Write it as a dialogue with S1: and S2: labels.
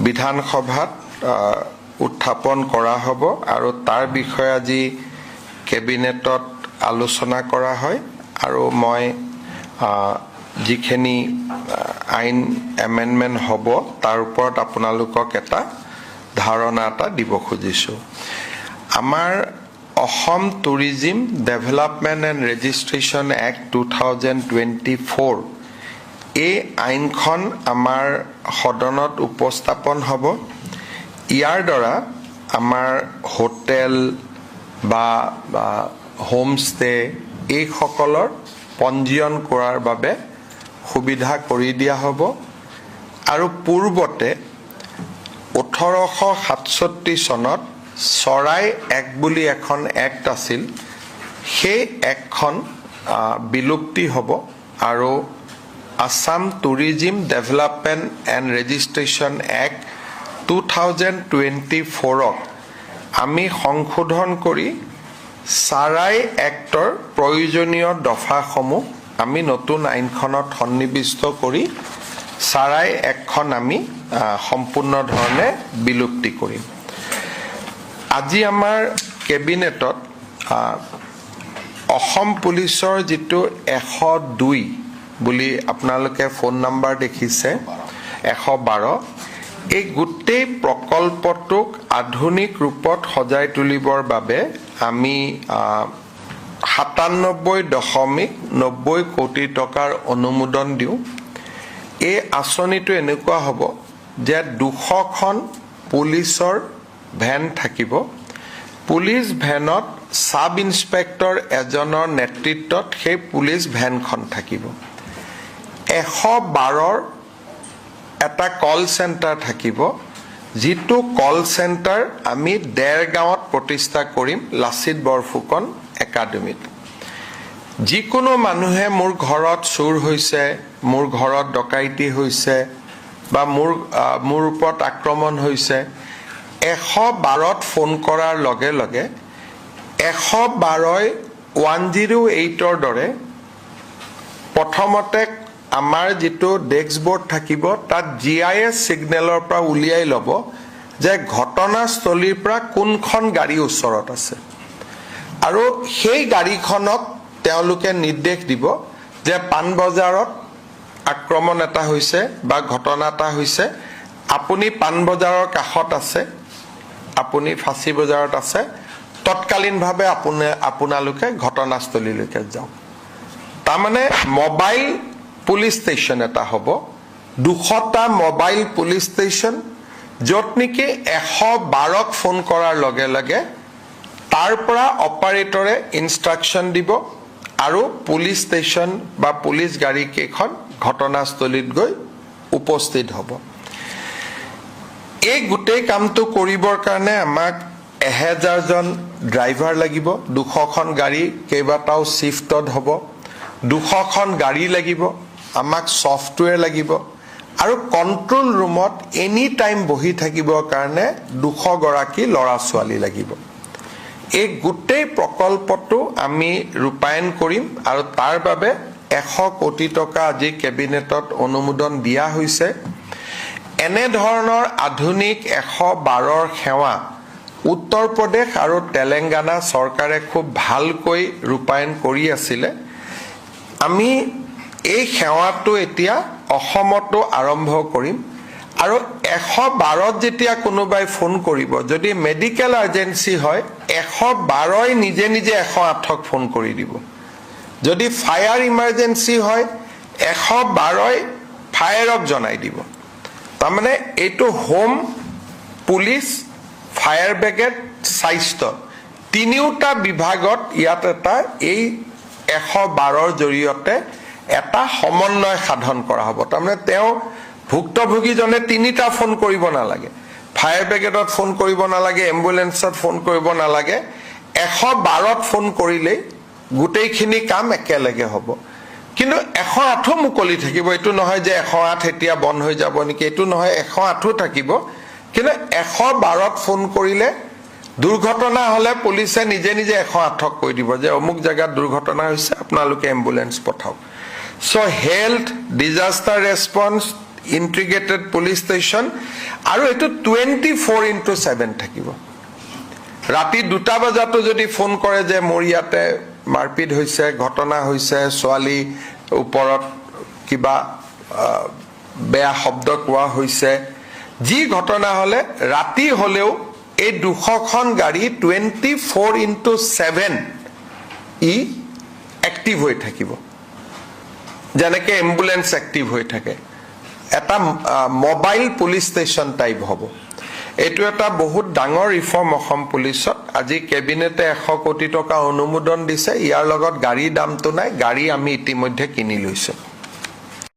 S1: বিধানসভাত উত্থাপন কৰা হ'ব আৰু তাৰ বিষয়ে আজি কেবিনেটত আলোচনা কৰা হয় আৰু মই যিখিনি আইন এমেন্ডমেন্ট হ'ব তাৰ ওপৰত আপোনালোকক এটা ধাৰণা এটা দিব খুজিছোঁ আমাৰ Assam tourism development and registration act 2024 এই আইনখন আমাৰ সদনত উপস্থাপন হ'ব ইয়াৰ দ্বাৰা আমাৰ হোটেল বা হোম ষ্টে এই সকলৰ পঞ্জীয়ন কৰাৰ বাবে সুবিধা কৰি দিয়া হ'ব আৰু পূৰ্বতে 1867 চনত চৰাই এক বুলি এখন এক্ট আছিল সেই এক্টখন বিলুপ্তি হ'ব আৰু Assam tourism development and registration act 2024 আমি সংশোধন কৰি চৰাই এক্টৰ প্ৰয়োজনীয় দফাসমূহ আমি নতুন আইনখনত সন্নিবিষ্ট কৰি চৰাই এক্টখন আমি সম্পূৰ্ণ ধৰণে বিলুপ্তি কৰিম আজি আমাৰ কেবিনেটত অসম পুলিচৰ যেটো 102 বুলি আপোনালোকে ফোন নাম্বাৰ দেখিছে 112 এই গোটেই প্ৰকল্পটোক আধুনিক ৰূপত সজাই তুলিবৰ বাবে আমি 97.90 কোটি টকাৰ অনুমোদন দিওঁ এই আঁচনিটো এনেকুৱা হ'ব যে 200খন পুলিচৰ ভ্যান থাকিব পুলিচ ভ্যানত সাব ইন্সপেক্টৰ এজনৰ নেতৃত্বত সেই পুলিচ ভ্যানখন থাকিব 112ৰ এটা কল সেন্টাৰ থাকিব যেটো কল সেন্টাৰ আমি দেৰগাঁৱত প্ৰতিষ্ঠা কৰিম লাচিত বৰফুকন একাডেমিত যিকোনো মানুহে মোৰ ঘৰত চুৰ হৈছে মোৰ ঘৰত ডকাইতি হৈছে বা মোৰ ওপৰত আক্ৰমণ হৈছে 112ত ফোন কৰাৰ লগে লগে 112ই 108ৰ দৰে প্ৰথমতে আমাৰ যেটো ডেস্কবোৰ্ড থাকিব তাত জিআইএস সিগনেলৰ পৰা উলিয়াই ল'ব যে ঘটনাস্থলীৰ পৰা কোনখন গাড়ী ওচৰত আছে আৰু সেই গাড়ীখনক তেওঁলোকে নিৰ্দেশ দিব যে পানবজাৰত আক্ৰমণ এটা হৈছে বা ঘটনা এটা হৈছে আপুনি পানবজাৰৰ কাষত আছে আপুনি ফাঁচি বজাৰত আছে তৎকালীনভাৱে আপোনালোকে ঘটনাস্থলীলৈকে যাওক তাৰমানে মোবাইল পুলিচ ষ্টেচন এটা হ'ব 200টা মোবাইল পুলিচ ষ্টেচন য'ত নেকি 112ক ফোন কৰাৰ লগে লগে তাৰ পৰা অপাৰেটৰে ইনষ্ট্ৰাকচন দিব আৰু পুলিচ ষ্টেচন বা পুলিচ গাড়ী কেইখন ঘটনাস্থলীত গৈ উপস্থিত হ'ব এই গোটেই কামটো কৰিবৰ কাৰণে আমাক 1000 জন ড্ৰাইভাৰ লাগিব 200খন গাড়ী কেইবাটাও শিফটত হ'ব 200খন গাড়ী লাগিব আমাক সফটওয়্যাৰ লাগিব আৰু কন্ট্ৰোল ৰুমত এনি টাইম বহি থাকিবৰ কাৰণে 200 গৰাকী লৰা ছোৱালী লাগিব এই গোটেই প্ৰকল্পটো আমি ৰূপায়ণ কৰিম আৰু তাৰ বাবে 100 কোটি টকা আজি কেবিনেটত অনুমোদন দিয়া হৈছে এনে ধৰণৰ আধুনিক 112ৰ সেৱা উত্তৰ প্ৰদেশ আৰু তেলেংগানা চৰকাৰে খুব ভালকৈ ৰূপায়ণ কৰি আছিল আমি এই সেৱাটো এতিয়া অসমতো আৰম্ভ কৰিম আৰু 112ত যেতিয়া কোনোবাই ফোন কৰিব যদি মেডিকেল এজেন্সি হয় 112ই নিজে নিজে 108ক ফোন কৰি দিব যদি ফায়াৰ ইমাৰ্জেন্সি হয় 112ই ফায়াৰক জনাই দিব তাৰমানে এটো হোম পুলিচ ফায়াৰ ব্ৰিগেড স্বাস্থ্য তিনিওটা বিভাগত ইয়াত এটা এই 112ৰ জৰিয়তে এটা সমন্বয় সাধন কৰা হ'ব তাৰমানে তেওঁ ভুক্তভোগীজনে তিনিটা ফোন কৰিব নালাগে ফায়াৰ ব্ৰিগেডত ফোন কৰিব নালাগে এম্বুলেন্সত ফোন কৰিব নালাগে 112ত ফোন কৰিলে গোটেইখিনি কাম একেলগে হ'ব কিন্তু 108 মুকলি থাকিব এটো নহয় যে 108 এতিয়া বন্ধ হৈ যাব নেকি এটো নহয় 108 থাকিব কিন্তু 112ত ফোন কৰিলে দুৰ্ঘটনা হলে পুলিচে নিজে নিজে 108ক কৈ দিব যে অমুক জায়গাত দুৰ্ঘটনা হৈছে আপোনালোকে এম্বুলেন্স পঠাওক so health disaster response integrated police station আৰু এটো 24/7 থাকিব ৰাতি 2টা বজাতো যদি ফোন কৰে যে মোৰ ইয়াতে মাৰপিট হৈছে ঘটনা হৈছে ছোৱালী ওপৰত কিবা বেয়া শব্দ কোৱা হৈছে যি ঘটনা হলে ৰাতি হলেও এই 200খন গাড়ী 24/7 ই এক্টিভ হৈ থাকিব যেনেকে এম্বুলেন্স এক্টিভ হৈ থাকে এটা মোবাইল পুলিচ ষ্টেচন টাইপ হ'ব এটো এটা বহুত ডাঙৰ ৰিফৰ্ম অসম পুলিচত আজি কেবিনেটে 100 কোটি টকা অনুমোদন দিছে ইয়াৰ লগত গাড়ী দামটো নাই গাড়ী আমি ইতিমধ্যে কিনি লৈছো